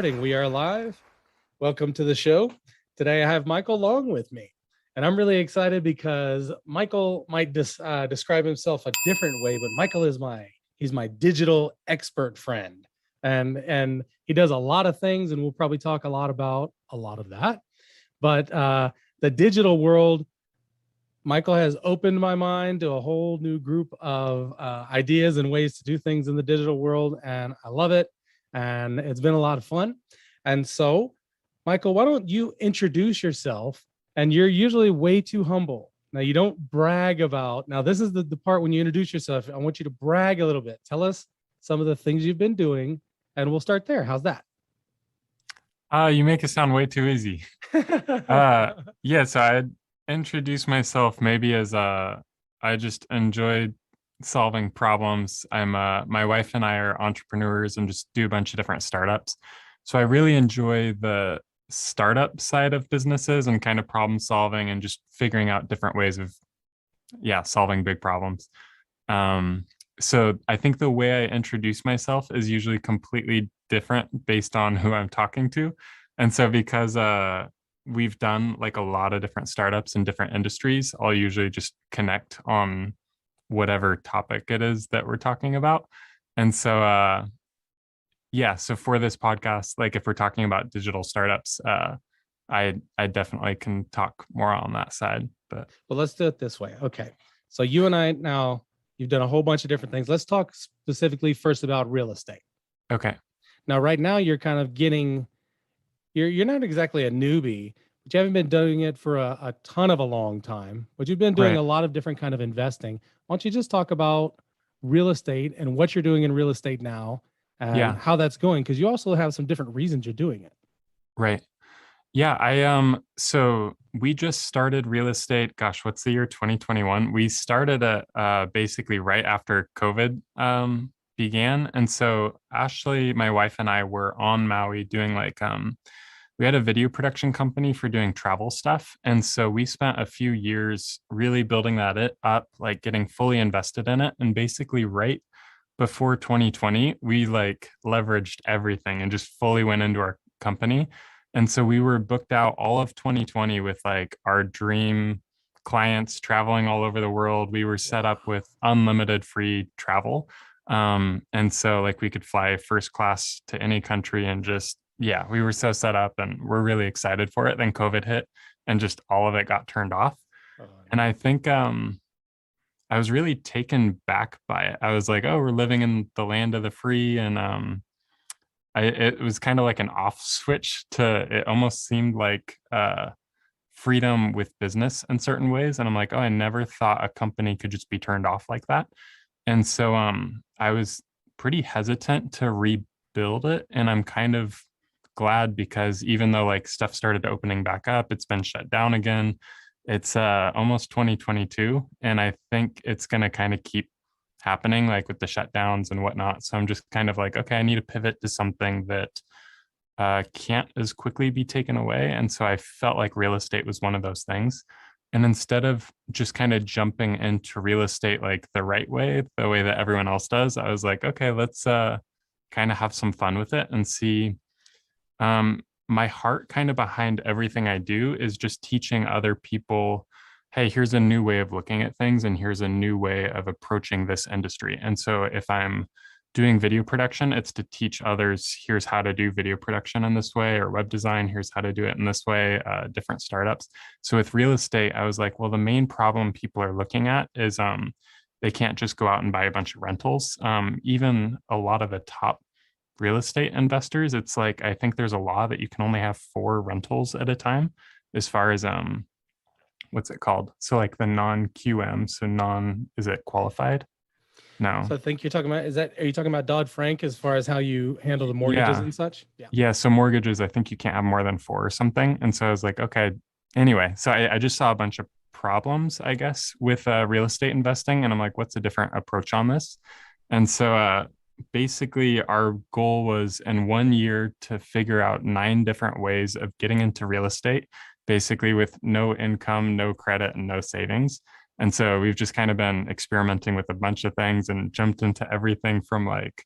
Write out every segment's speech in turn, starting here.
recording. We are live. Welcome to the show. Today I have Michael Long with me. And I'm really excited because Michael might describe himself a different way, but Michael is he's my digital expert friend. And he does a lot of things, and we'll probably talk a lot about a lot of that. But the digital world, Michael has opened my mind to a whole new group of ideas and ways to do things in the digital world, and I love it. And it's been a lot of fun. And so, Michael, why don't you introduce yourself? And you're usually way too humble. Now, you don't brag about, now this is the part when you introduce yourself. I want you to brag a little bit. Tell us some of the things you've been doing, and we'll start there. How's that? You make it sound way too easy. So I'd introduce myself maybe as I just enjoy solving problems. My wife and I are entrepreneurs and just do a bunch of different startups. So I really enjoy the startup side of businesses and kind of problem solving and just figuring out different ways of solving big problems. So I think the way I introduce myself is usually completely different based on who I'm talking to. And so because we've done like a lot of different startups in different industries, I'll usually just connect on whatever topic it is that we're talking about. And so so for this podcast, like if we're talking about digital startups, I definitely can talk more on that side. But well, let's do it this way. Okay. So you and I now, you've done a whole bunch of different things. Let's talk specifically first about real estate. Okay. Now, right now you're kind of getting, you're not exactly a newbie, but you haven't been doing it for a ton of a long time, but you've been doing Right. a lot of different kind of investing. Why don't you just talk about real estate and what you're doing in real estate now and Yeah. how that's going? Because you also have some different reasons you're doing it. Right. Yeah, so we just started real estate. Gosh, what's the year? 2021. We started it basically right after COVID began. And so Ashley, my wife, and I were on Maui doing we had a video production company for doing travel stuff. And so we spent a few years really building that up, like getting fully invested in it. And basically right before 2020, we like leveraged everything and just fully went into our company. And so we were booked out all of 2020 with like our dream clients traveling all over the world. We were set up with unlimited free travel. And so like we could fly first class to any country and just, we were so set up and we're really excited for it. Then COVID hit and just all of it got turned off. And I think I was really taken back by it. I was like, oh, we're living in the land of the free. And it was kind of like an off switch to, it almost seemed like freedom with business in certain ways. And I'm like, oh, I never thought a company could just be turned off like that. And so I was pretty hesitant to rebuild it. And I'm kind of glad because even though like stuff started opening back up, it's been shut down again. It's almost 2022. And I think it's going to kind of keep happening like with the shutdowns and whatnot. So I'm just kind of like, okay, I need to pivot to something that can't as quickly be taken away. And so I felt like real estate was one of those things. And instead of just kind of jumping into real estate like the right way, the way that everyone else does, I was like, okay, let's kind of have some fun with it and see. My heart kind of behind everything I do is just teaching other people, hey, here's a new way of looking at things and here's a new way of approaching this industry. And so if I'm doing video production, it's to teach others, here's how to do video production in this way, or web design, here's how to do it in this way, different startups. So with real estate, I was like, well, the main problem people are looking at is they can't just go out and buy a bunch of rentals. Even a lot of the top real estate investors, it's like, I think there's a law that you can only have 4 rentals at a time as far as what's it called? So like the non-QM, so is it qualified? No. So I think you're talking about, are you talking about Dodd-Frank as far as how you handle the mortgages and such? Yeah. So mortgages, I think you can't have more than 4 or something. And so I was like, okay, anyway, so I just saw a bunch of problems, I guess, with real estate investing. And I'm like, what's a different approach on this? And so basically our goal was in 1 year to figure out 9 different ways of getting into real estate, basically with no income, no credit, and no savings. And so we've just kind of been experimenting with a bunch of things and jumped into everything from like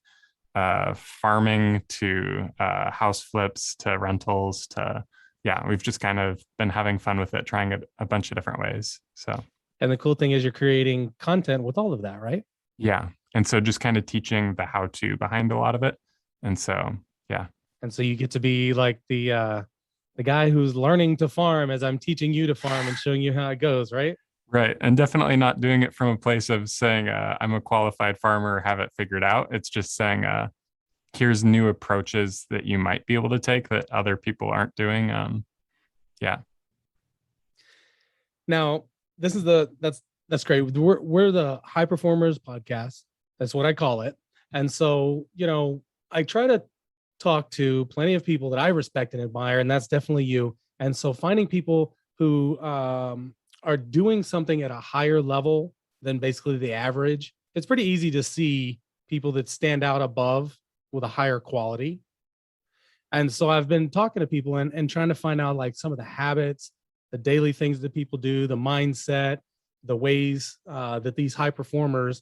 farming to house flips to rentals to, yeah, we've just kind of been having fun with it, trying it a bunch of different ways. So, And the cool thing is you're creating content with all of that, right? yeah. And so just kind of teaching the how to behind a lot of it. And so, yeah. And so you get to be like the guy who's learning to farm as I'm teaching you to farm and showing you how it goes, right? Right. And definitely not doing it from a place of saying, I'm a qualified farmer, have it figured out. It's just saying, here's new approaches that you might be able to take that other people aren't doing. Yeah. Now, this is that's great. We're the High Performers podcast. That's what I call it. And so, I try to talk to plenty of people that I respect and admire, and that's definitely you. And so finding people who are doing something at a higher level than basically the average, it's pretty easy to see people that stand out above with a higher quality. And so I've been talking to people and trying to find out like some of the habits, the daily things that people do, the mindset, the ways that these high performers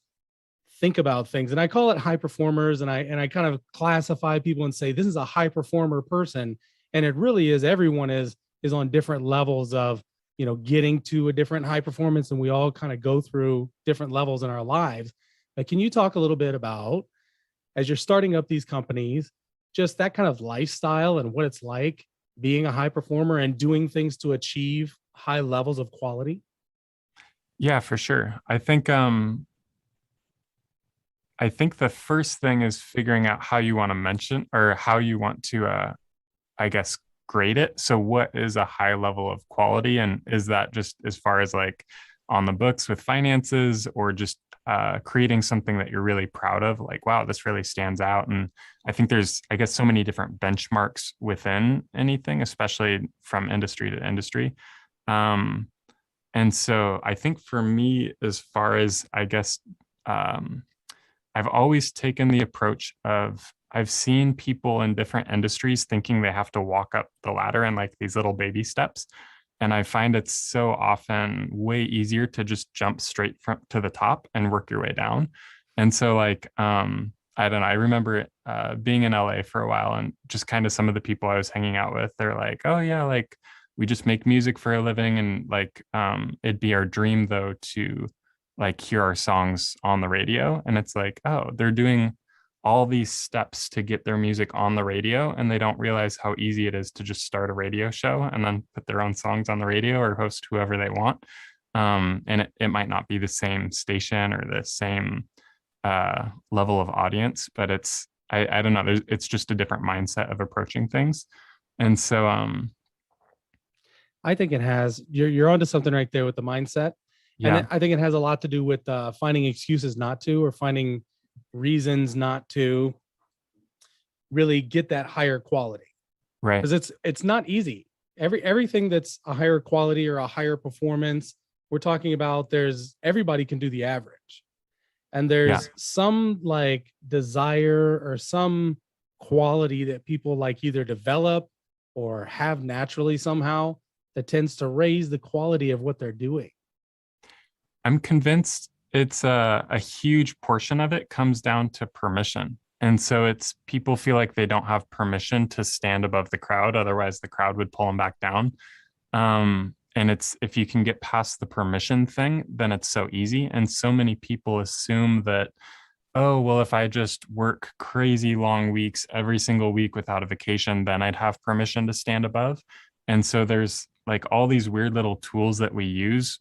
think about things. And I call it high performers, and I kind of classify people and say this is a high performer person. And it really is, everyone is on different levels of getting to a different high performance, and we all kind of go through different levels in our lives. But can you talk a little bit about, as you're starting up these companies, just that kind of lifestyle and what it's like being a high performer and doing things to achieve high levels of quality? Yeah, for sure. I think the first thing is figuring out how you want to mention or how you want to, I guess, grade it. So, what is a high level of quality? And is that just as far as like on the books with finances, or just creating something that you're really proud of? Like, wow, this really stands out. And I think there's, I guess, so many different benchmarks within anything, especially from industry to industry. Um, and so, I think for me, as far as, I guess, um, I've always taken the approach of I've seen people in different industries thinking they have to walk up the ladder in like these little baby steps. And I find it's so often way easier to just jump straight from to the top and work your way down. And so like I don't know, I remember being in LA for a while, and just kind of some of the people I was hanging out with, they're like, oh yeah, like we just make music for a living, and like it'd be our dream though to like hear our songs on the radio. And it's like, oh, they're doing all these steps to get their music on the radio, and they don't realize how easy it is to just start a radio show and then put their own songs on the radio or host whoever they want. And it might not be the same station or the same level of audience, but I don't know, it's just a different mindset of approaching things. And so I think it has, you're onto something right there with the mindset. yeah. And I think it has a lot to do with finding excuses not to, or finding reasons not to really get that higher quality, Right. because it's not easy. Everything that's a higher quality or a higher performance, we're talking about, there's, everybody can do the average, and Yeah. there's some like desire or some quality that people like either develop or have naturally somehow that tends to raise the quality of what they're doing. I'm convinced it's a huge portion of it comes down to permission. And so it's people feel like they don't have permission to stand above the crowd. Otherwise, the crowd would pull them back down. And it's, if you can get past the permission thing, then it's so easy. And so many people assume that, oh, well, if I just work crazy long weeks every single week without a vacation, then I'd have permission to stand above. And so there's like all these weird little tools that we use,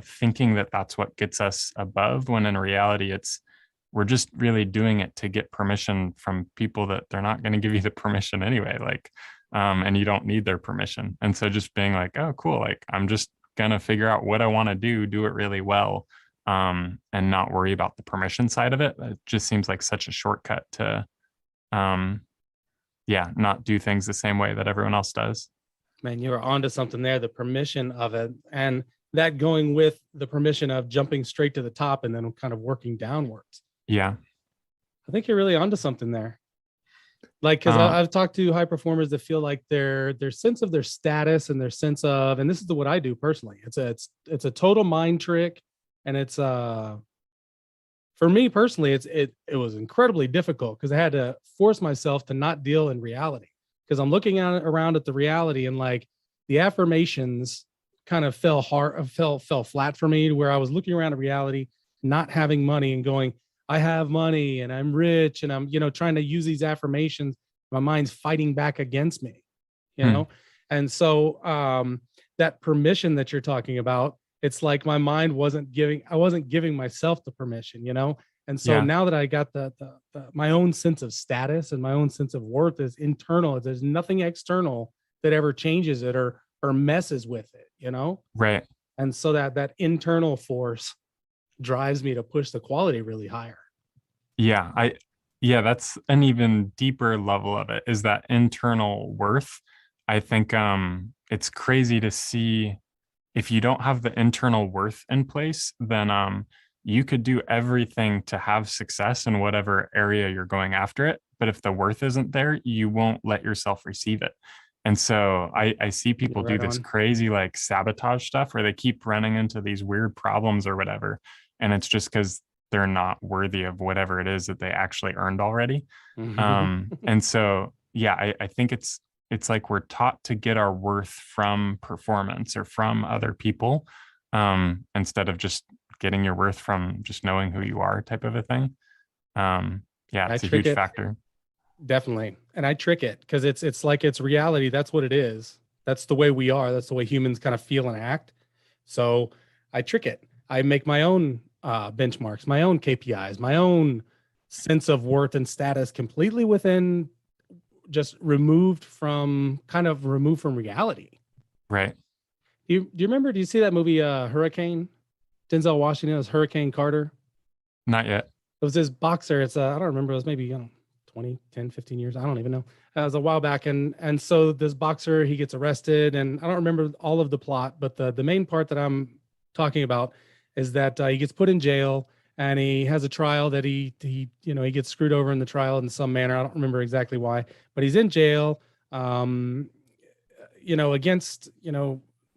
thinking that that's what gets us above, when in reality, we're just really doing it to get permission from people that they're not going to give you the permission anyway. Like, and you don't need their permission. And so just being like, oh, cool. Like, I'm just going to figure out what I want to do it really well, and not worry about the permission side of it. It just seems like such a shortcut to, yeah, not do things the same way that everyone else does. Man, you're onto something there, the permission of it. And that going with the permission of jumping straight to the top and then kind of working downwards. Yeah. I think you're really onto something there. Like, because I've talked to high performers that feel like their sense of their status and their sense of, and this is what I do personally. It's a total mind trick, and it's for me personally, it was incredibly difficult because I had to force myself to not deal in reality, because I'm looking at around at the reality, and like the affirmations kind of fell flat for me, to where I was looking around at reality, not having money, and going, I have money and I'm rich, and I'm, trying to use these affirmations. My mind's fighting back against me, you Hmm. know? And so that permission that you're talking about, it's like my mind I wasn't giving myself the permission. And so Yeah. now that I got my own sense of status and my own sense of worth is internal, there's nothing external that ever changes it or messes with it. Right. And so that internal force drives me to push the quality really higher. Yeah. Yeah, that's an even deeper level of it, is that internal worth. I think it's crazy to see, if you don't have the internal worth in place, then you could do everything to have success in whatever area you're going after it. But if the worth isn't there, you won't let yourself receive it. And so I see people You're do right this on. crazy like sabotage stuff where they keep running into these weird problems or whatever. And it's just because they're not worthy of whatever it is that they actually earned already. And so, yeah, I think it's like we're taught to get our worth from performance or from other people, instead of just getting your worth from just knowing who you are, type of a thing. Yeah, I it's a trick huge it. factor. Definitely. And I trick it because it's like it's reality. That's what it is. That's the way we are. That's the way humans kind of feel and act. So I trick it. I make my own benchmarks, my own KPIs, my own sense of worth and status completely within, just removed from reality. Right. Do you remember, do you see that movie Hurricane? Denzel Washington was Hurricane Carter. Not yet. It was this boxer. I don't remember. It was maybe, 20, 10, 15 years. I don't even know. It was a while back. And so this boxer, he gets arrested, and I don't remember all of the plot, but the main part that I'm talking about is that he gets put in jail, and he has a trial that he gets screwed over in the trial in some manner. I don't remember exactly why, but he's in jail, um, against,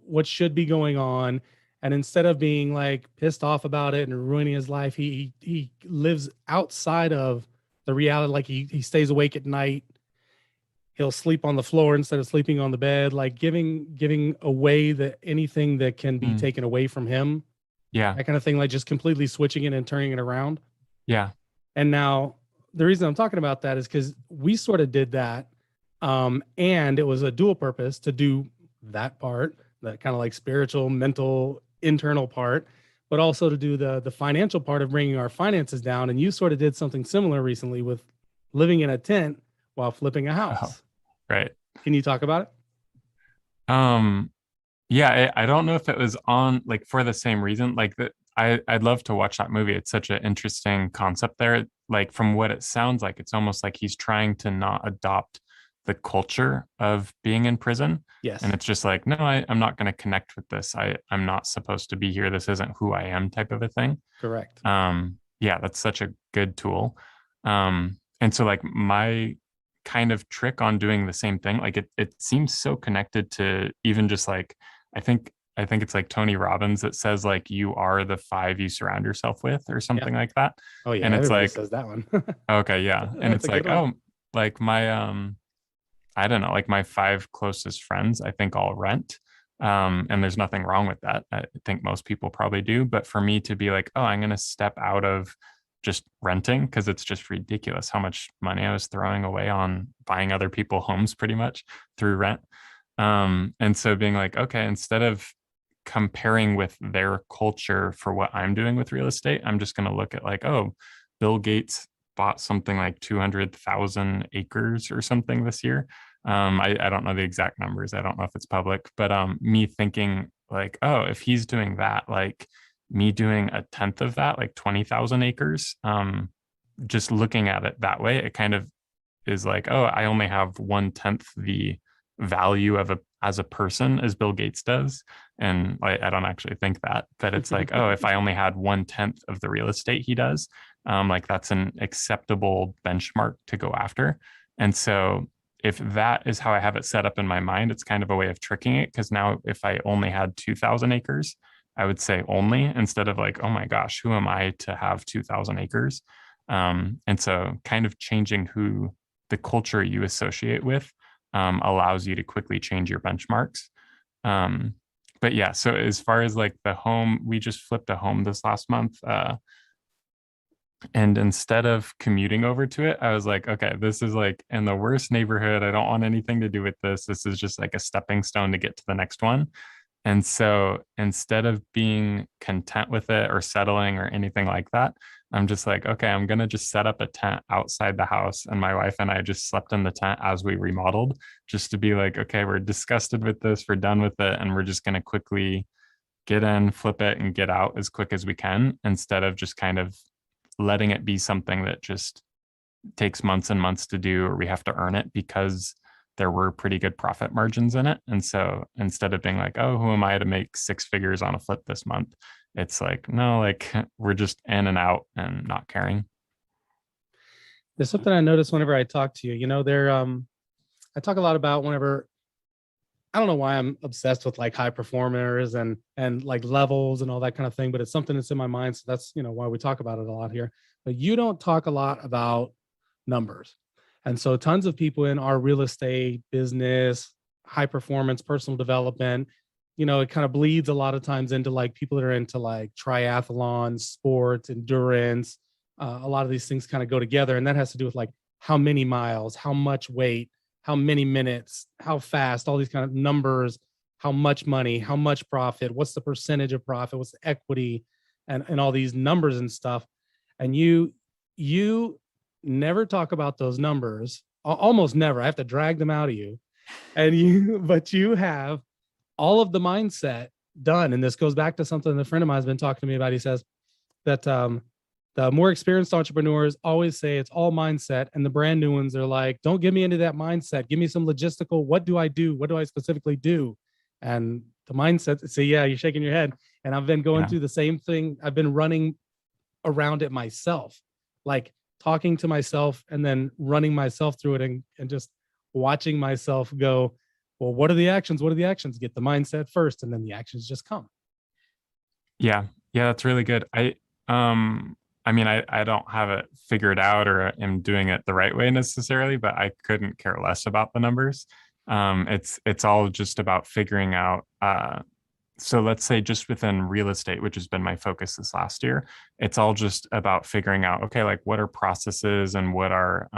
what should be going on. And instead of being like pissed off about it and ruining his life, he lives outside of the reality. Like he stays awake at night. He'll sleep on the floor instead of sleeping on the bed, like giving away anything that can be Mm, taken away from him. yeah. That kind of thing, like just completely switching it and turning it around. Yeah. And now the reason I'm talking about that is because we sort of did that. And it was a dual purpose to do that part, that kind of like spiritual, mental, internal part, but also to do the financial part of bringing our finances down. And you sort of did something similar recently with living in a tent while flipping a Oh, house. right. Can you talk about it? Um, yeah, I don't know if it was on like for the same reason. Like that, I'd love to watch that movie. It's such an interesting concept there. Like from what it sounds like, it's almost like he's trying to not adopt the culture of being in prison. And Yes, it's just like, no, I'm not going to connect with this. I'm not supposed to be here. This isn't who I am, type of a thing. correct. Yeah, that's such a good tool. And so like my kind of trick on doing the same thing, like it seems so connected to even just like, I think I think it's like Tony Robbins that says like you are the five you surround yourself with or Yeah. something like that. Oh yeah, And it's everybody like, says that one. okay, yeah. And That's it's a like, good one. oh, like my I don't know, like my five closest friends, I think all rent. And there's nothing wrong with that. I think most people probably do. But for me to be like, oh, I'm going to step out of just renting because it's just ridiculous how much money I was throwing away on buying other people homes pretty much through rent. And so being like, okay, instead of comparing with their culture for what I'm doing with real estate, I'm just going to look at like, oh, Bill Gates bought something like 200,000 acres or something this year. I don't know the exact numbers. I don't know if it's public, but me thinking like, oh, if he's doing that, like me doing a tenth of that, like 20,000 acres, just looking at it that way, it kind of is like, oh, I only have one tenth the value of a as a person as Bill Gates does. And I don't actually think that, but it's like, oh, if I only had one tenth of the real estate he does, like that's an acceptable benchmark to go after. And so if that is how I have it set up in my mind, it's kind of a way of tricking it. Because now if I only had 2,000 acres, I would say only, instead of like, oh my gosh, who am I to have 2,000 acres? And so kind of changing who the culture you associate with allows you to quickly change your benchmarks. Um, but yeah, so as far as like the home, we just flipped a home this last month. And instead of commuting over to it, I was like, okay, this is like in the worst neighborhood. I don't want anything to do with this. This is just like a stepping stone to get to the next one. And so instead of being content with it or settling or anything like that, I'm just like, okay, I'm going to just set up a tent outside the house. And my wife and I just slept in the tent as we remodeled, just to be like, okay, we're disgusted with this, we're done with it. And we're just going to quickly get in, flip it, and get out as quick as we can, instead of just kind of letting it be something that just takes months and months to do, or we have to earn it, because there were pretty good profit margins in it. And so instead of being like, oh, who am I to make six figures on a flip this month? It's like, no, like we're just in and out and not caring. There's something I notice whenever I talk to you. I talk a lot about whenever I don't know why I'm obsessed with like high performers and like levels and all that kind of thing, but it's something that's in my mind. So that's why we talk about it a lot here. But you don't talk a lot about numbers. And so tons of people in our real estate business, high performance, personal development, it kind of bleeds a lot of times into like people that are into like triathlon, sports, endurance. A lot of these things kind of go together. And that has to do with like how many miles, how much weight, how many minutes, how fast, all these kind of numbers, how much money, how much profit, what's the percentage of profit, what's the equity, and all these numbers and stuff. And you never talk about those numbers, almost never. I have to drag them out of you. But you have all of the mindset done. And this goes back to something a friend of mine has been talking to me about. He says that the more experienced entrepreneurs always say it's all mindset, and the brand new ones are like, don't get me into that mindset. Give me some logistical. What do I do? What do I specifically do? And the mindset, see, yeah, you're shaking your head. And I've been going Yeah. through the same thing. I've been running around it myself, like talking to myself and then running myself through it and just watching myself go, well, what are the actions? What are the actions? Get the mindset first, and then the actions just come. Yeah. Yeah, that's really good. I mean, I don't have it figured out or am doing it the right way necessarily, but I couldn't care less about the numbers. It's all just about figuring out. So let's say just within real estate, which has been my focus this last year, it's all just about figuring out, okay, like what are processes and what are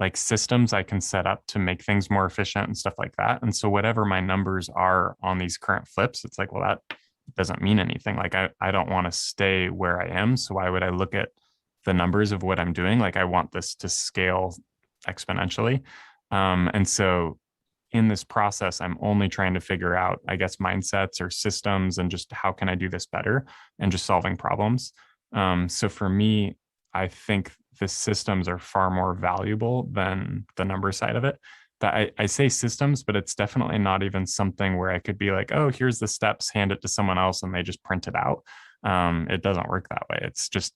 like systems I can set up to make things more efficient and stuff like that. And so whatever my numbers are on these current flips, it's like, well, that doesn't mean anything. Like I don't want to stay where I am. So why would I look at the numbers of what I'm doing? Like I want this to scale exponentially. And so in this process, I'm only trying to figure out, I guess, mindsets or systems and just how can I do this better and just solving problems. So for me, I think the systems are far more valuable than the number side of it. But I say systems, but it's definitely not even something where I could be like, oh, here's the steps, hand it to someone else, and they just print it out. It doesn't work that way. It's just,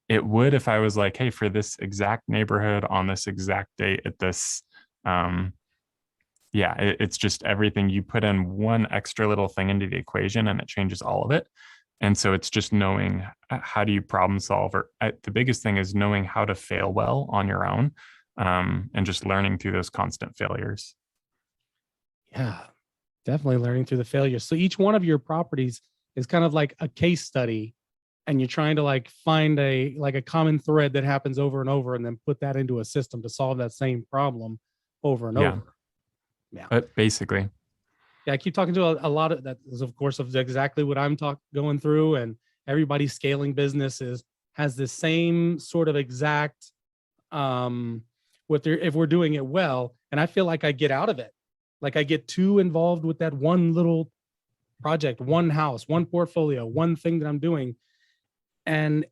it would if I was like, hey, for this exact neighborhood on this exact date at this, yeah, it's just everything. You put in one extra little thing into the equation and it changes all of it. And so it's just knowing how do you problem solve, or the biggest thing is knowing how to fail well on your own, and just learning through those constant failures. Yeah, definitely learning through the failures. So each one of your properties is kind of like a case study, and you're trying to like find a common thread that happens over and over, and then put that into a system to solve that same problem over and Yeah, over. Yeah. but basically, Yeah, I keep talking to a lot of that is of course of exactly what I'm going through, and everybody scaling businesses has the same sort of exact what they're if we're doing it well. And I feel like I get out of it. Like I get too involved with that one little project, one house, one portfolio, one thing that I'm doing. And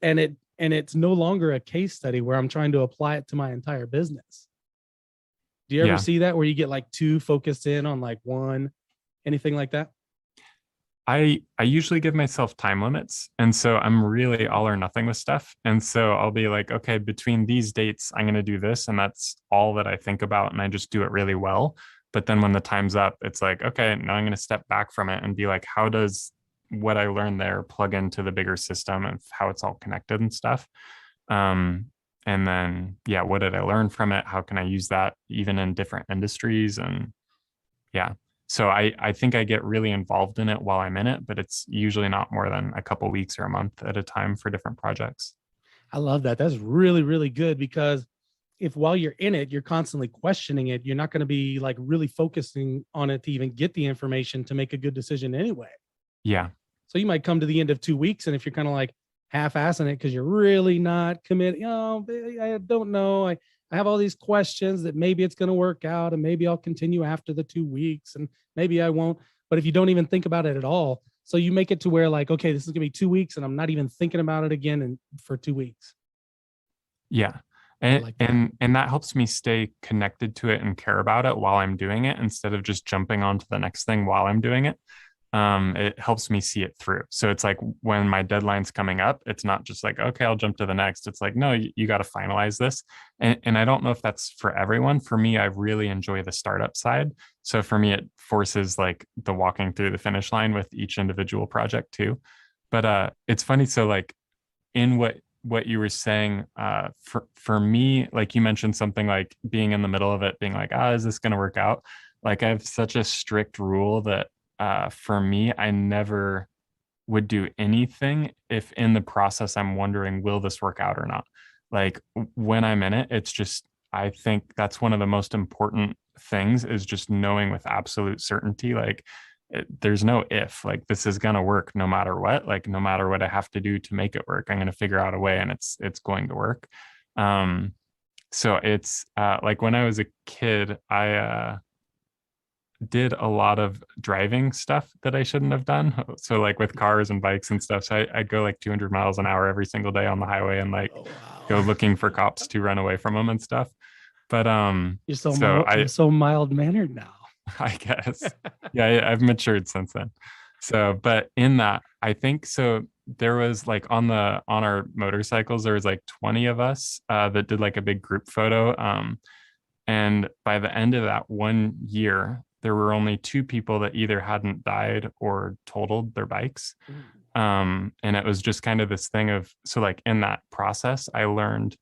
it's no longer a case study where I'm trying to apply it to my entire business. Do you ever yeah. see that where you get like too focused in on like one, anything like that? I usually give myself time limits. And so I'm really all or nothing with stuff. And so I'll be like, okay, between these dates, I'm going to do this. And that's all that I think about. And I just do it really well. But then when the time's up, it's like, okay, now I'm going to step back from it and be like, how does what I learned there plug into the bigger system and how it's all connected and stuff? Um, and then, yeah, what did I learn from it? How can I use that even in different industries? And yeah, so I think I get really involved in it while I'm in it, but it's usually not more than a couple weeks or a month at a time for different projects. I love that. That's really, really good because if while you're in it, you're constantly questioning it, you're not going to be like really focusing on it to even get the information to make a good decision anyway. Yeah. So you might come to the end of 2 weeks, and if you're kind of like half-assing it because you're really not committed, I don't know. I have all these questions that maybe it's going to work out, and maybe I'll continue after the 2 weeks, and maybe I won't. But if you don't even think about it at all, so you make it to where like, okay, this is gonna be 2 weeks, and I'm not even thinking about it again, and for 2 weeks. Yeah. I And, like that. and that helps me stay connected to it and care about it while I'm doing it instead of just jumping onto the next thing while I'm doing it. It helps me see it through. So it's like when my deadline's coming up, it's not just like, okay, I'll jump to the next. It's like, no, you got to finalize this. And I don't know if that's for everyone. For me, I really enjoy the startup side. So for me, it forces like the walking through the finish line with each individual project too. But it's funny. So like in what you were saying, for me, like you mentioned something like being in the middle of it, being like, is this going to work out? Like I have such a strict rule that for me, I never would do anything if in the process I'm wondering, will this work out or not? Like when I'm in it, it's just, I think that's one of the most important things is just knowing with absolute certainty, like there's no if, like this is going to work no matter what, like no matter what I have to do to make it work, I'm going to figure out a way and it's going to work. Um, so it's like when I was a kid, I did a lot of driving stuff that I shouldn't have done. So like with cars and bikes and stuff. So I'd go like 200 miles an hour every single day on the highway and like Oh wow. go looking for cops to run away from them and stuff. But so You're so mild mannered now. I guess yeah, I've matured since then. So, but in that, I think so. There was like on our motorcycles, there was like 20 of us that did like a big group photo. And by the end of that 1 year, there were only two people that either hadn't died or totaled their bikes. And it was just kind of this thing of, so like in that process, I learned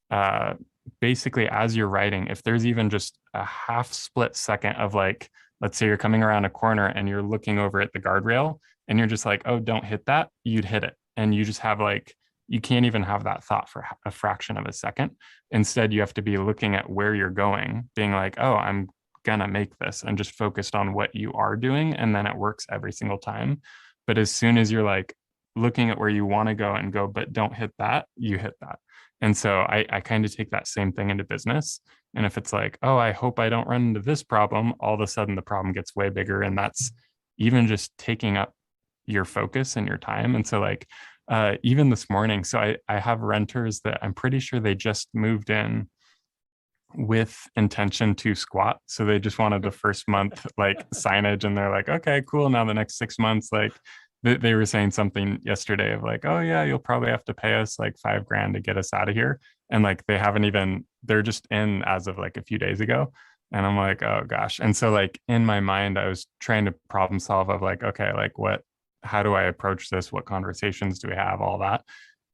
uh, basically as you're riding, if there's even just a half split second of like, let's say you're coming around a corner and you're looking over at the guardrail and you're just like, oh, don't hit that, you'd hit it. And you just have like, you can't even have that thought for a fraction of a second. Instead, you have to be looking at where you're going, being like, oh, I'm gonna make this, and just focused on what you are doing. And then it works every single time. But as soon as you're like looking at where you want to go and go, but don't hit that, you hit that. And so I kind of take that same thing into business. And if it's like, oh, I hope I don't run into this problem, all of a sudden the problem gets way bigger. And that's even just taking up your focus and your time. And so like even this morning, so I have renters that I'm pretty sure they just moved in with intention to squat. So they just wanted the first month like signage, and they're like, okay, cool. Now the next 6 months, like they were saying something yesterday of like, oh yeah, you'll probably have to pay us like $5,000 to get us out of here. And like they haven't even, they're just in as of like a few days ago. And I'm like, oh gosh. And so like in my mind, I was trying to problem solve of like, okay, like how do I approach this? What conversations do we have? All that.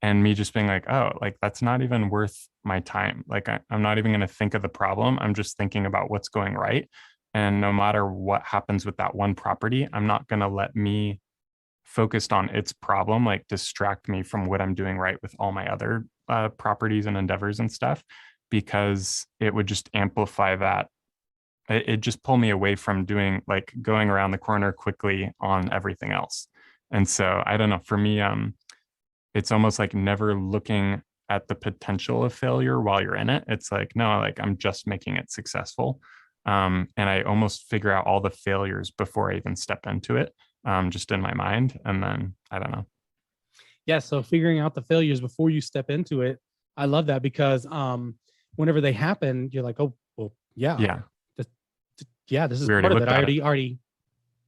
And me just being like, oh, like that's not even worth my time. Like I'm not even going to think of the problem. I'm just thinking about what's going right. And no matter what happens with that one property, I'm not going to let me focused on its problem like distract me from what I'm doing right with all my other properties and endeavors and stuff, because it would just amplify that. It just pull me away from doing like going around the corner quickly on everything else. And so I don't know, for me, it's almost like never looking at the potential of failure while you're in it. It's like, no, like I'm just making it successful. And I almost figure out all the failures before I even step into it, just in my mind. And then I don't know. Yeah. So figuring out the failures before you step into it, I love that because whenever they happen, you're like, oh, well, yeah, Yeah. this, yeah, this is We already part of it. looked I at it. already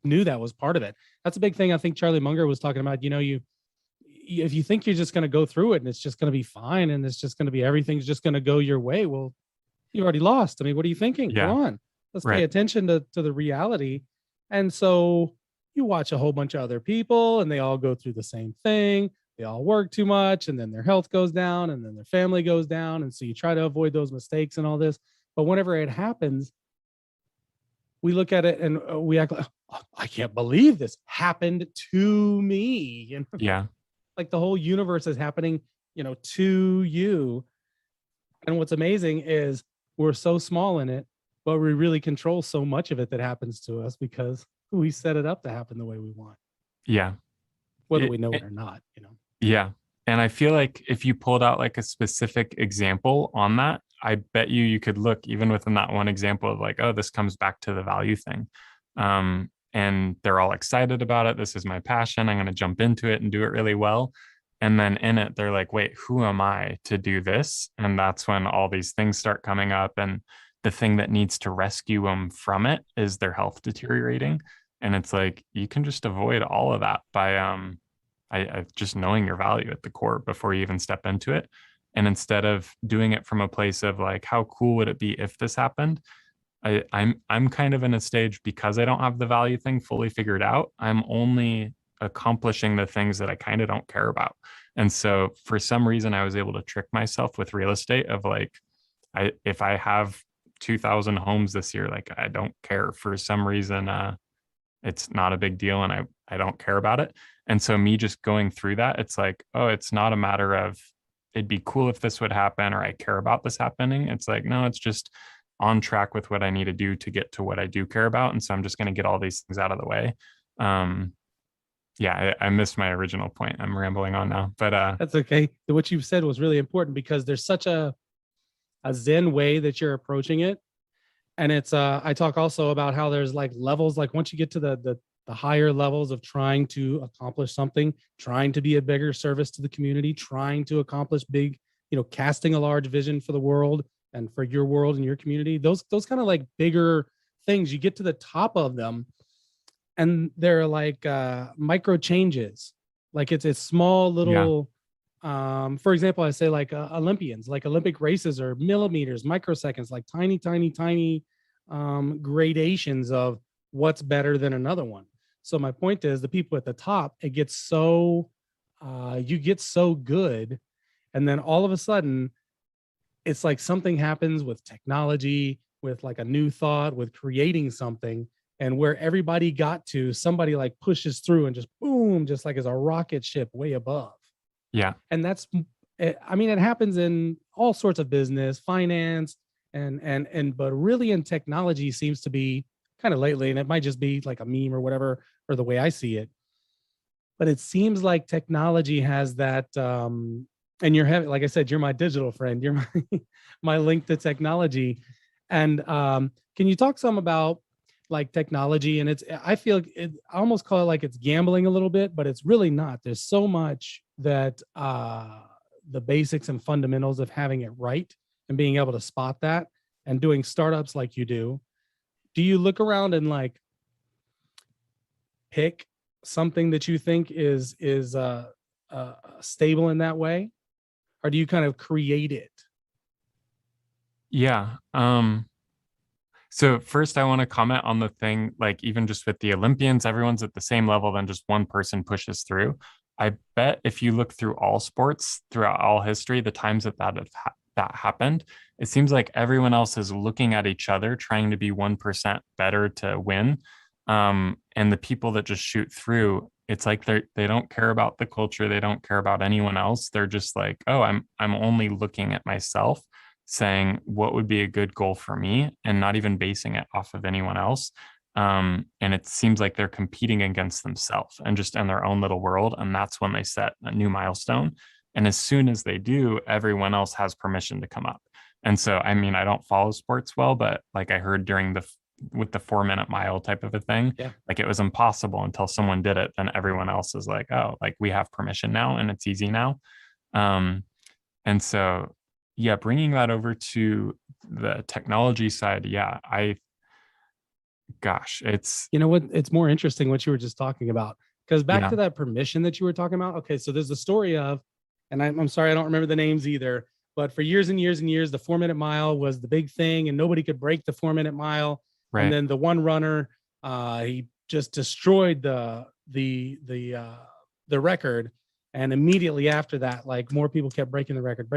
knew that was part of it. That's a big thing. I think Charlie Munger was talking about. If you think you're just going to go through it and it's just going to be fine and it's just going to be everything's just going to go your way, well, you already lost. I mean, what are you thinking? Come Yeah. on. Let's pay Right. attention to the reality. And so you watch a whole bunch of other people and they all go through the same thing. They all work too much and then their health goes down and then their family goes down. And so you try to avoid those mistakes and all this. But whenever it happens, we look at it and we act like, oh, I can't believe this happened to me. And Yeah. like the whole universe is happening, to you. And what's amazing is we're so small in it, but we really control so much of it that happens to us because we set it up to happen the way we want, Yeah. whether It, we know it it- or not. yeah. And I feel like if you pulled out like a specific example on that, I bet you could look even within that one example of like, oh, this comes back to the value thing. And they're all excited about it. This is my passion. I'm going to jump into it and do it really well. And then in it, they're like, wait, who am I to do this? And that's when all these things start coming up. And the thing that needs to rescue them from it is their health deteriorating. And it's like, you can just avoid all of that by, I just knowing your value at the core before you even step into it. And instead of doing it from a place of like, how cool would it be if this happened? I'm kind of in a stage because I don't have the value thing fully figured out. I'm only accomplishing the things that I kind of don't care about. And so for some reason, I was able to trick myself with real estate of like, if I have 2,000 homes this year, like I don't care for some reason. It's not a big deal and I don't care about it. And so me just going through that, it's like, oh, it's not a matter of it'd be cool if this would happen or I care about this happening. It's like, no, it's just on track with what I need to do to get to what I do care about. And so I'm just going to get all these things out of the way. Um, yeah, I missed my original point. I'm rambling on now, but That's okay. What you've said was really important because there's such a Zen way that you're approaching it. And it's I talk also about how there's like levels, like once you get to the higher levels of trying to accomplish something, trying to be a bigger service to the community, trying to accomplish big, casting a large vision for the world and for your world and your community, those kind of like bigger things, you get to the top of them and they're like micro changes. Like it's small yeah, little for example, I say like Olympians, like Olympic races are millimeters, microseconds, like tiny gradations of what's better than another one. So my point is the people at the top, it gets so you get so good. And then all of a sudden it's like something happens with technology, with like a new thought, with creating something. And where everybody got to, somebody like pushes through and just boom, just like as a rocket ship way above. yeah, And that's I mean it happens in all sorts of business, finance, and but really in technology seems to be kind of lately, and it might just be like a meme or whatever, or the way I see it, but it seems like technology has that and you're having, like I said, you're my digital friend, you're my my link to technology. And can you talk some about like technology? And it's, I feel it, I almost call it like it's gambling a little bit, but it's really not. There's so much that the basics and fundamentals of having it right and being able to spot that and doing startups like you do. Do you look around and like pick something that you think is stable in that way, or do you kind of create it? yeah. So first I want to comment on the thing, like even just with the Olympians, everyone's at the same level, then just one person pushes through. I bet if you look through all sports throughout all history, the times that happened, it seems like everyone else is looking at each other, trying to be 1% better to win. And the people that just shoot through, it's like they don't care about the culture, they don't care about anyone else. They're just like, oh, I'm only looking at myself, saying what would be a good goal for me and not even basing it off of anyone else. And it seems like they're competing against themselves and just in their own little world. And that's when they set a new milestone. And as soon as they do, everyone else has permission to come up. And so, I mean, I don't follow sports well, but like I heard during with the 4 minute mile type of a thing, Yeah. like it was impossible until someone did it. Then everyone else is like, oh, like we have permission now and it's easy now. Um, and so, yeah, bringing that over to the technology side, yeah, gosh, it's, You know what? It's more interesting what you were just talking about. Because back yeah, to that permission that you were talking about. Okay, so there's the story of, and I'm sorry, I don't remember the names either, but for years and years and years, the 4 minute mile was the big thing, and nobody could break the 4 minute mile. And Right. then the one runner, he just destroyed the record. And immediately after that, like more people kept breaking the record.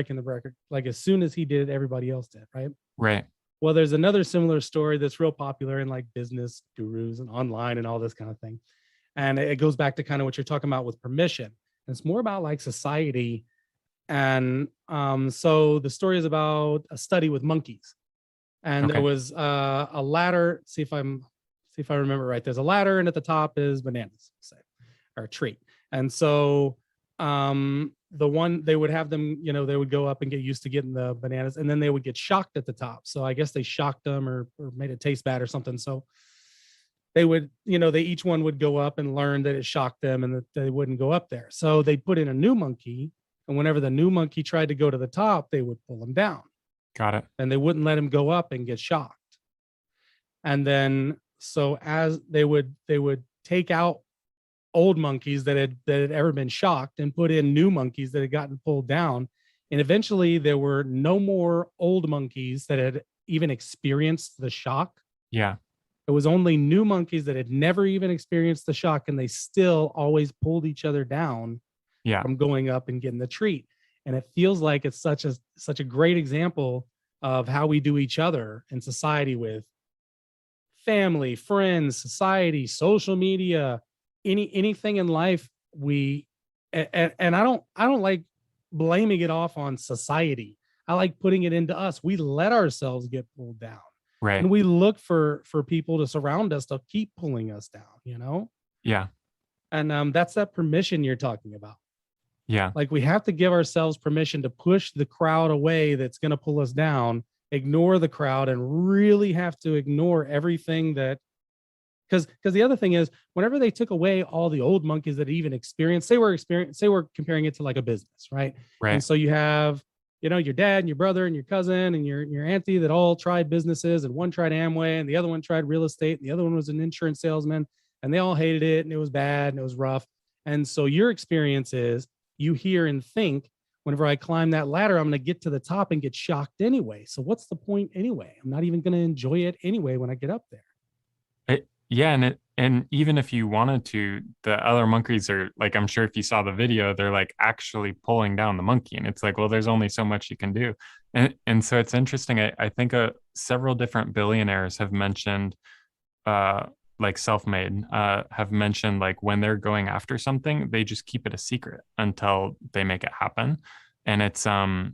Like as soon as he did, everybody else did, right? Right. Well, there's another similar story that's real popular in like business gurus and online and all this kind of thing. And it goes back to kind of what you're talking about with permission. And it's more about like society. And so the story is about a study with monkeys. And there Okay. was a ladder. See if I remember right. There's a ladder, and at the top is bananas, say, or a tree. And so the one they would have them, they would go up and get used to getting the bananas, and then they would get shocked at the top. So I guess they shocked them or made it taste bad or something. So they would, they each one would go up and learn that it shocked them and that they wouldn't go up there. So they put in a new monkey, and whenever the new monkey tried to go to the top, they would pull him down, Got it. and they wouldn't let him go up and get shocked. And then so as they would take out old monkeys that had ever been shocked and put in new monkeys that had gotten pulled down, and eventually there were no more old monkeys that had even experienced the shock. Yeah. It was only new monkeys that had never even experienced the shock, and they still always pulled each other down Yeah. from going up and getting the treat. And it feels like it's such a great example of how we do each other in society with family, friends, society, social media, anything in life. And I don't like blaming it off on society. I like putting it into us. We let ourselves get pulled down, Right. and we look for people to surround us to keep pulling us down. Yeah. And that's that permission you're talking about. Yeah. Like we have to give ourselves permission to push the crowd away that's going to pull us down, ignore the crowd, and really have to ignore everything that, because the other thing is, whenever they took away all the old monkeys that even experienced, say we're comparing it to like a business, right? And Right. so you have, your dad and your brother and your cousin and your auntie that all tried businesses, and one tried Amway and the other one tried real estate and the other one was an insurance salesman, and they all hated it and it was bad and it was rough. And so your experience is you hear and think, whenever I climb that ladder, I'm going to get to the top and get shocked anyway. So what's the point anyway? I'm not even going to enjoy it anyway when I get up there. Yeah, and even if you wanted to, the other monkeys are like, I'm sure if you saw the video, they're like actually pulling down the monkey, and it's like, well, there's only so much you can do, and so it's interesting. I think several different billionaires have mentioned, like self-made, have mentioned like when they're going after something, they just keep it a secret until they make it happen, and it's and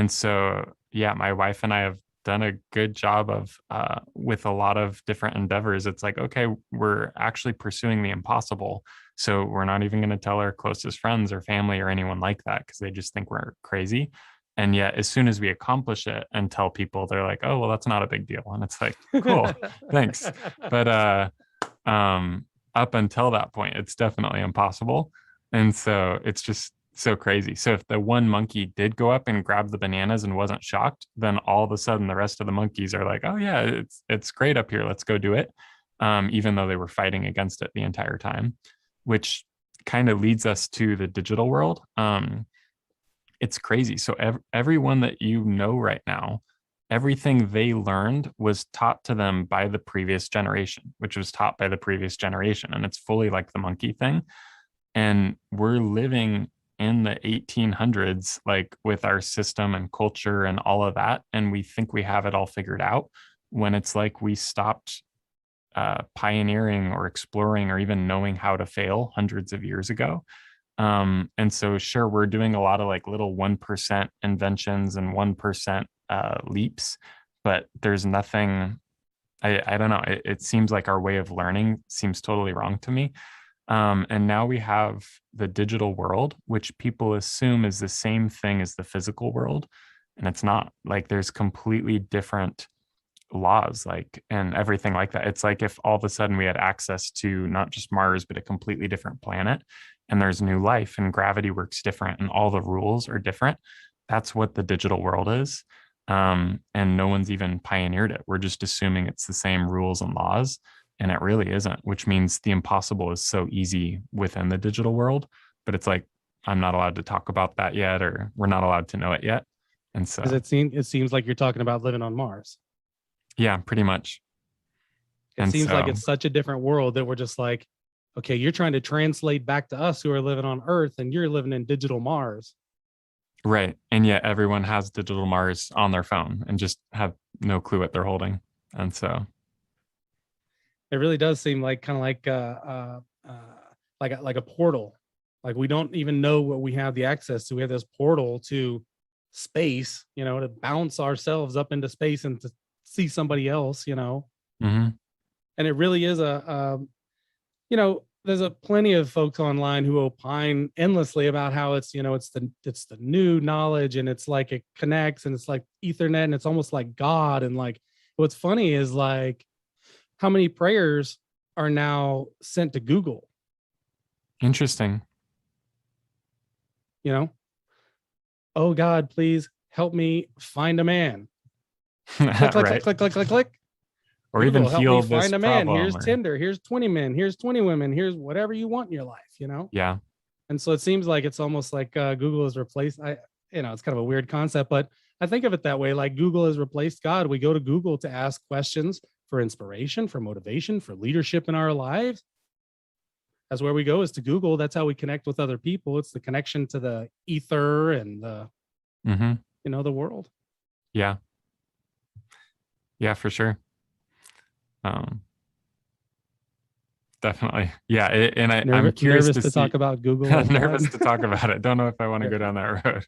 so yeah, my wife and I have done a good job of with a lot of different endeavors. It's like, okay, we're actually pursuing the impossible, so we're not even going to tell our closest friends or family or anyone like that, because they just think we're crazy. And yet as soon as we accomplish it and tell people, they're like, oh well, that's not a big deal, and it's like, cool, thanks. But up until that point, it's definitely impossible. And so it's just so crazy. So if the one monkey did go up and grab the bananas and wasn't shocked, then all of a sudden the rest of the monkeys are like, oh yeah, it's great up here, let's go do it, even though they were fighting against it the entire time. Which kind of leads us to the digital world. It's crazy. So everyone that you know right now, everything they learned was taught to them by the previous generation, which was taught by the previous generation, and it's fully like the monkey thing. And we're living in the 1800s, like with our system and culture and all of that, and we think we have it all figured out, when it's like we stopped pioneering or exploring or even knowing how to fail hundreds of years ago. And so sure, we're doing a lot of like little 1% inventions and 1% leaps, but there's nothing, I don't know, it seems like our way of learning seems totally wrong to me. And now we have the digital world, which people assume is the same thing as the physical world. And it's not. Like there's completely different laws, like, and everything like that. It's like if all of a sudden we had access to not just Mars, but a completely different planet, and there's new life and gravity works different and all the rules are different. That's what the digital world is. And no one's even pioneered it. We're just assuming it's the same rules and laws. And it really isn't, which means the impossible is so easy within the digital world. But it's like, I'm not allowed to talk about that yet, or we're not allowed to know it yet. And so, Because it seems like you're talking about living on Mars. yeah, pretty much. It And seems like so, it's such a different world that we're just like, okay, you're trying to translate back to us who are living on Earth, and you're living in digital Mars. right. And yet everyone has digital Mars on their phone and just have no clue what they're holding. And so, It really does seem like kind of like a portal. Like we don't even know what we have the access to. We have this portal to space, to bounce ourselves up into space and to see somebody else, mhm. and it really is there's a plenty of folks online who opine endlessly about how it's the new knowledge, and it's like it connects, and it's like ethernet, and it's almost like God. And like what's funny is like how many prayers are now sent to Google, Interesting. you know oh God, please help me find a man. Click click click Right. click click click click. Or even Google, help me heal this find a man. problem Here's or, Tinder, here's 20 men, here's 20 women, here's whatever you want in your life. yeah. And so it seems like it's almost like Google has replaced. It's kind of a weird concept, but I think of it that way. Like Google has replaced God. We go to Google to ask questions for inspiration, for motivation, for leadership in our lives. That's where we go, is to Google. That's how we connect with other people. It's the connection to the ether and Hmm. the world. Yeah. Yeah, for sure. Um, Definitely. Yeah. I'm curious Nervous to to talk see, about Google or what? nervous to talk about it. Don't know if I want to go down that road.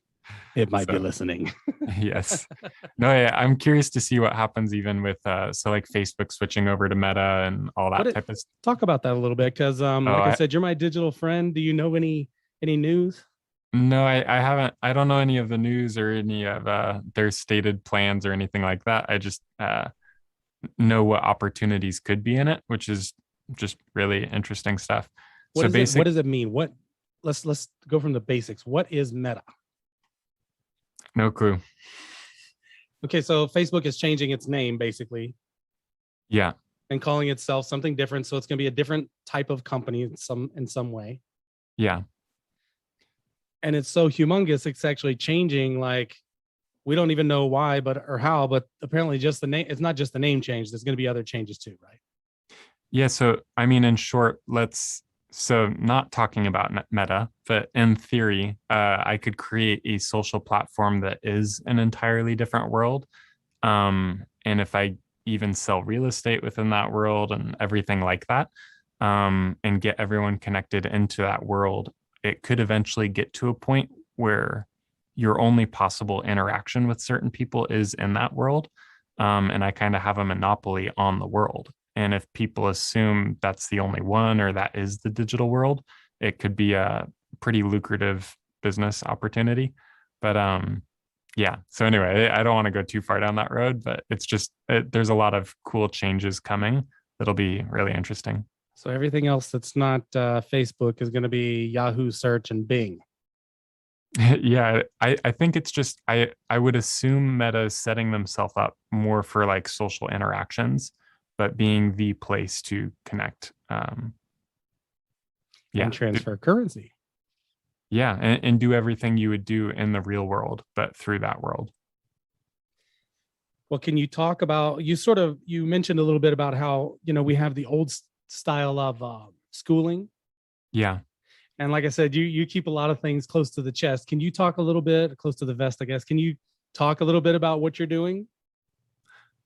It might be So, listening. yes. No, yeah, I'm curious to see what happens even with, so like Facebook switching over to Meta and all What that it type of stuff. Talk about that a little bit, because Oh, like I said, you're my digital friend. Do you know any news? no, I haven't, I don't know any of the news or any of their stated plans or anything like that. I just know what opportunities could be in it, which is just really interesting stuff. So What basic, does it mean? Let's go from the basics. What is Meta? no clue. Okay, so Facebook is changing its name basically Yeah, and calling itself something different. So it's going to be a different type of company in some way. yeah. And it's so humongous, it's actually changing. Like we don't even know why, or how, but apparently just the name. It's not just the name change. There's going to be other changes too, right? Yeah, so I mean, in short, so not talking about Meta, but in theory, I could create a social platform that is an entirely different world. And if I even sell real estate within that world and everything like that, and get everyone connected into that world, it could eventually get to a point where your only possible interaction with certain people is in that world. And I kind of have a monopoly on the world. And if people assume that's the only one or that is the digital world, it could be a pretty lucrative business opportunity. But yeah. So anyway, I don't want to go too far down that road, but it's just there's a lot of cool changes coming that'll be really interesting. So everything else that's not Facebook is going to be Yahoo search and Bing. Yeah, I think it's just I would assume Meta is setting themselves up more for like social interactions, but being the place to connect. And Yeah, transfer currency. yeah, and do everything you would do in the real world, but through that world. Well, can you talk about, you mentioned a little bit about how, we have the old style of schooling. Yeah. And like I said, you keep a lot of things close to the chest. Can you talk a little bit close to the vest, I guess? Can you talk a little bit about what you're doing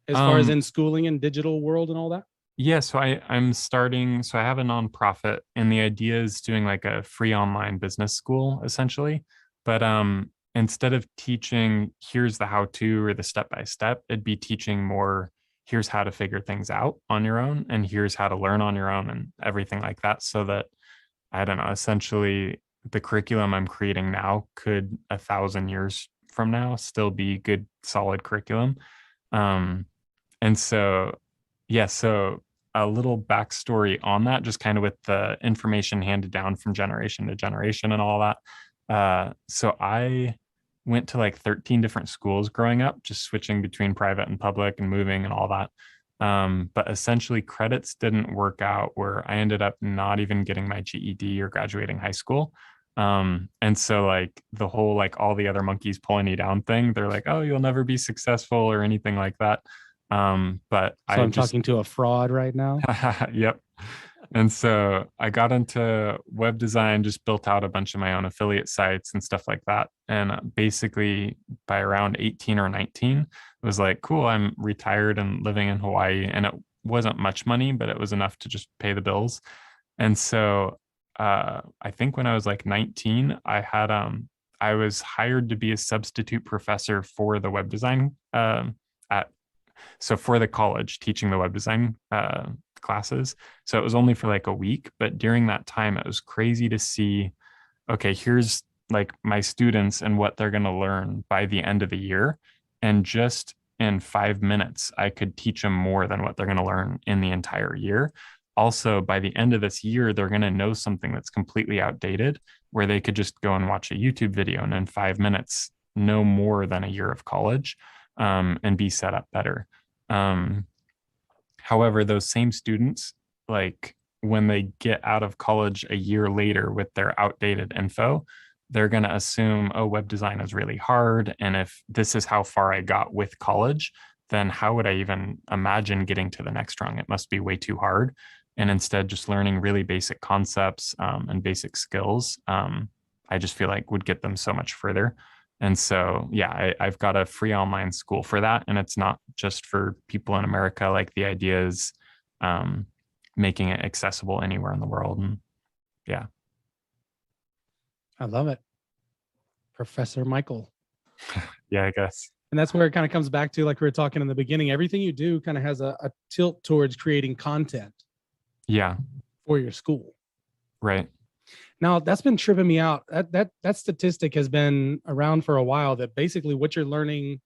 as far as Um, in schooling and digital world and all that? Yeah, so I'm starting, so I have a nonprofit and the idea is doing like a free online business school essentially. But instead of teaching here's the how to or the step by step, it'd be teaching more here's how to figure things out on your own and here's how to learn on your own and everything like that so that I don't know, essentially the curriculum I'm creating now could 1,000 years from now still be good solid curriculum. Um and so yeah, so a little backstory on that, just kind of with the information handed down from generation to generation and all that. So I went to like 13 different schools growing up, just switching between private and public and moving and all that. But essentially, credits didn't work out where I ended up not even getting my GED or graduating high school. And so, like, the whole, like, all the other monkeys pulling you down thing, they're like, oh, you'll never be successful or anything like that. But So I I'm just, talking to a fraud right now. yep. And so I got into web design, just built out a bunch of my own affiliate sites and stuff like that. And basically, by around 18 or 19, it was like, cool, I'm retired and living in Hawaii. And it wasn't much money, but it was enough to just pay the bills. And so I think when I was like 19, I was hired to be a substitute professor for the web design at so for the college teaching the web design classes. So it was only for like a week, but during that time, it was crazy to see, okay, here's like my students and what they're going to learn by the end of the year. And just in 5 minutes, I could teach them more than what they're going to learn in the entire year. Also, by the end of this year, they're going to know something that's completely outdated, where they could just go and watch a YouTube video and in 5 minutes know more than a year of college, and be set up better. Um, However, those same students, like when they get out of college a year later with their outdated info, they're going to assume, oh, web design is really hard. And if this is how far I got with college, then how would I even imagine getting to the next rung? It must be way too hard. And instead, just learning really basic concepts, and basic skills, I just feel like would get them so much further. And so, yeah, I've got a free online school for that. And it's not just for people in America. Like the idea is um, making it accessible anywhere in the world. And yeah. I love it. Professor Michael. Yeah, I guess. And that's where it kind of comes back to, like we were talking in the beginning, everything you do kind of has a tilt towards creating content Yeah, for your school. right. Now that's been tripping me out. That statistic has been around for a while, that basically what you're learning,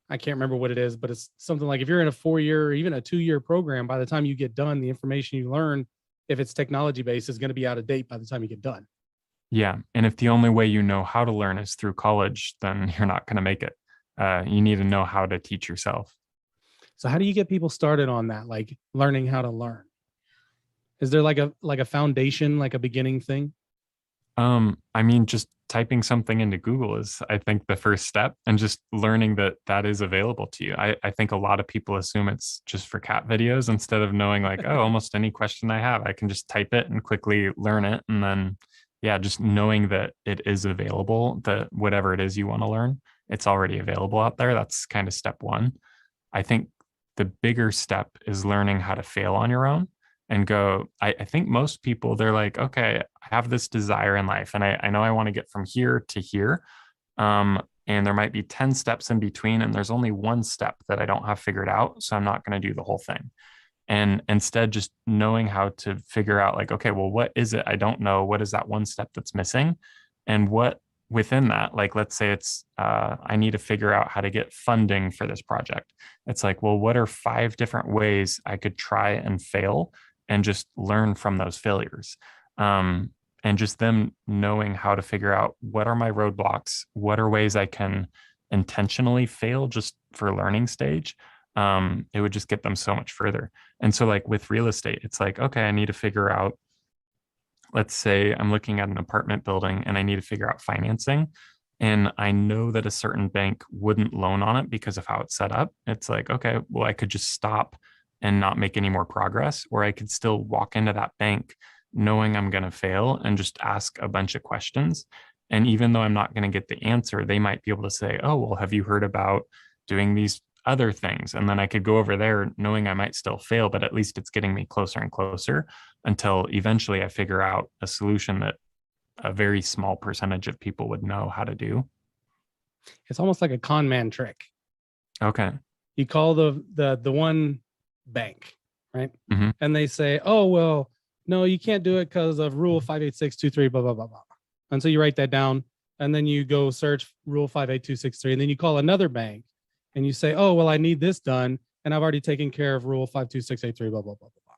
I can't remember what it is, but it's something like if you're in a 4-year or even a 2-year program, by the time you get done, the information you learn, if it's technology based, is going to be out of date by the time you get done. Yeah. And if the only way you know how to learn is through college, then you're not going to make it. You need to know how to teach yourself. So how do you get people started on that, like learning how to learn? Is there like a foundation, like a beginning thing? I mean, just typing something into Google is, I think, the first step, and just learning that that is available to you. I think a lot of people assume it's just for cat videos instead of knowing like, oh, almost any question I have, I can just type it and quickly learn it. And then, yeah, just knowing that it is available, that whatever it is you want to learn, it's already available out there. That's kind of step one. I think the bigger step is learning how to fail on your own and go. I think most people, they're like, okay, I have this desire in life and I know I want to get from here to here. And there might be 10 steps in between, and there's only one step that I don't have figured out. So I'm not going to do the whole thing. And instead, just knowing how to figure out, like, okay, well, what is it I don't know? What is that one step that's missing? And what within that, like, let's say it's, I need to figure out how to get funding for this project. It's like, well, what are 5 different ways I could try and fail and just learn from those failures? And just them knowing how to figure out what are my roadblocks, what are ways I can intentionally fail just for learning stage. It would just get them so much further. And so, like with real estate, it's like, okay, I need to figure out, let's say I'm looking at an apartment building and I need to figure out financing. And I know that a certain bank wouldn't loan on it because of how it's set up. It's like, okay, well, I could just stop and not make any more progress, or I could still walk into that bank knowing I'm going to fail and just ask a bunch of questions. And even though I'm not going to get the answer, they might be able to say, oh, well, have you heard about doing these other things? And then I could go over there knowing I might still fail, but at least it's getting me closer and closer until eventually I figure out a solution that a very small percentage of people would know how to do. It's almost like a con man trick. Okay. You call the one bank, right? Mm-hmm. And they say, oh, well, no, you can't do it because of rule 58623, blah, blah, blah, blah. And so you write that down, and then you go search rule 58263, and then you call another bank and you say, oh, well, I need this done, and I've already taken care of rule 52683, blah, blah, blah, blah, blah.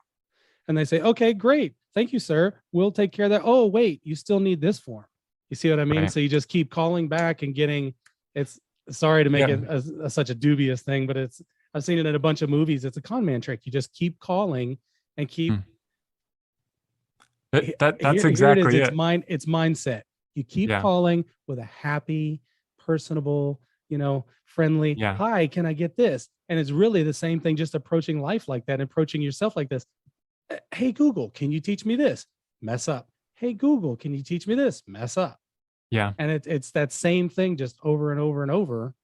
And they say, okay, great. Thank you, sir. We'll take care of that. Oh, wait, you still need this form. You see what I mean? Right. So you just keep calling back and getting, it's sorry to make it such a dubious thing, but I've seen it in a bunch of movies. It's a con man trick. You just keep calling and keep. That's exactly it. It's mindset. You keep calling with a happy, personable, friendly, hi, can I get this? And it's really the same thing, just approaching life like that, approaching yourself like this. Hey, Google, can you teach me this? Mess up. Hey, Google, can you teach me this? Mess up. Yeah. And it's that same thing just over and over and over.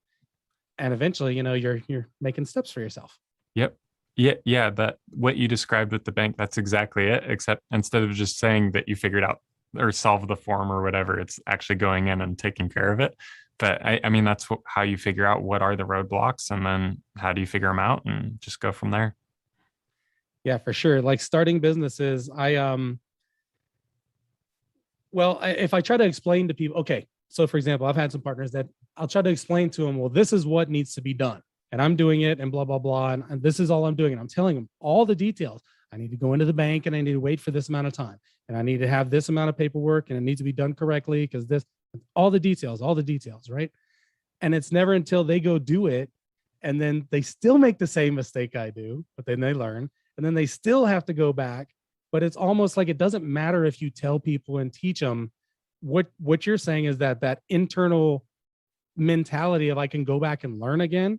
And eventually, you're making steps for yourself. Yep. Yeah. That what you described with the bank, that's exactly it. Except instead of just saying that you figured out or solved the form or whatever, it's actually going in and taking care of it. But I mean, that's how you figure out what are the roadblocks, and then how do you figure them out, and just go from there. Yeah, for sure. Like starting businesses, if I try to explain to people, okay, so for example, I've had some partners that I'll try to explain to them, well, this is what needs to be done, and I'm doing it, and blah, blah, blah. And this is all I'm doing. And I'm telling them all the details. I need to go into the bank, and I need to wait for this amount of time. And I need to have this amount of paperwork, and it needs to be done correctly because all the details, right? And it's never until they go do it, and then they still make the same mistake I do, but then they learn, and then they still have to go back. But it's almost like it doesn't matter if you tell people and teach them. What you're saying is that internal mentality of I can go back and learn again,